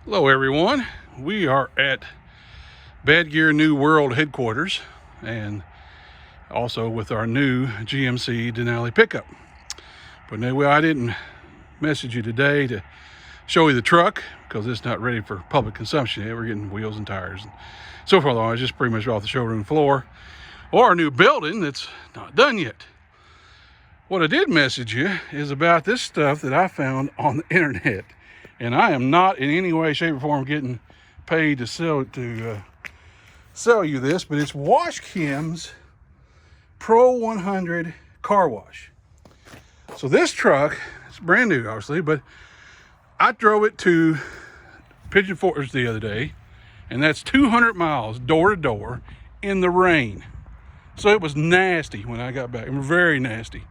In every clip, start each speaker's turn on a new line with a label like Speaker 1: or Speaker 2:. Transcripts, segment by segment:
Speaker 1: Hello everyone, we are at Bad Gear New World headquarters and also with our new GMC Denali pickup. But anyway, I didn't message you today to show you the truck because it's not ready for public consumption yet. We're getting wheels and tires and so far along. It's just pretty much off the showroom floor or our new building that's not done yet. What I did message you is about this stuff that I found on the internet. And I am not in any way, shape, or form getting paid to sell you this, but it's Chems Pro 100 car wash. So this truck, it's brand new, obviously, but I drove it to Pigeon Forge the other day, and that's 200 miles door to door in the rain. So it was nasty when I got back. It was very nasty.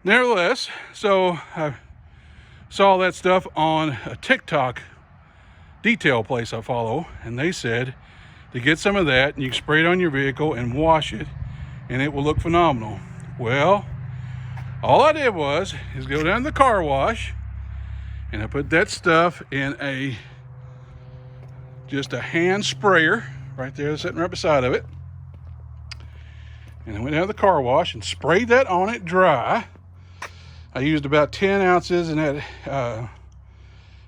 Speaker 1: Nevertheless, so I saw that stuff on a TikTok detail place I follow, and they said to get some of that and you can spray it on your vehicle and wash it and it will look phenomenal. Well, all I did is go down to the car wash and I put that stuff in just a hand sprayer right there sitting right beside of it, and I went down to the car wash and sprayed that on it dry. I used about 10 ounces in that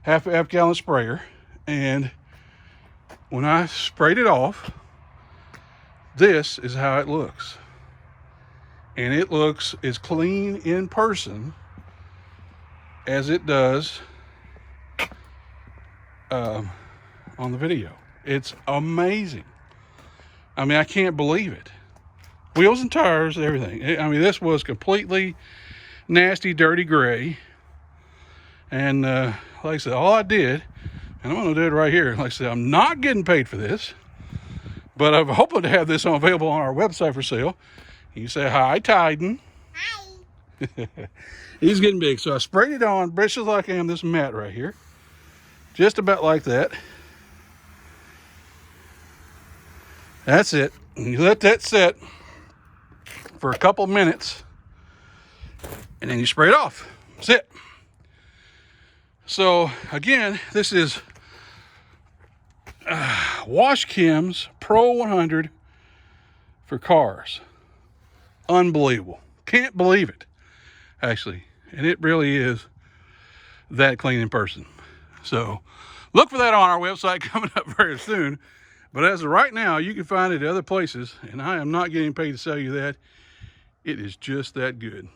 Speaker 1: half gallon sprayer, and when I sprayed it off, this is how it looks. And it looks as clean in person as it does on the video. It's amazing. I mean, I can't believe it. Wheels and tires, everything. I mean, this was completely nasty, dirty gray. And like I said, all I did, and I'm going to do it right here. Like I said, I'm not getting paid for this, but I'm hoping to have this available on our website for sale. You say hi, Titan. Hi. He's getting big. So I sprayed it on, bristles like I am this mat right here. Just about like that. That's it. And you let that set for a couple minutes, and then you spray it off. That's it. So again, this is Chems Pro 100 for cars. Unbelievable. Can't believe it, actually. And it really is that clean in person. So look for that on our website coming up very soon. But as of right now, you can find it at other places, and I am not getting paid to sell you that. It is just that good.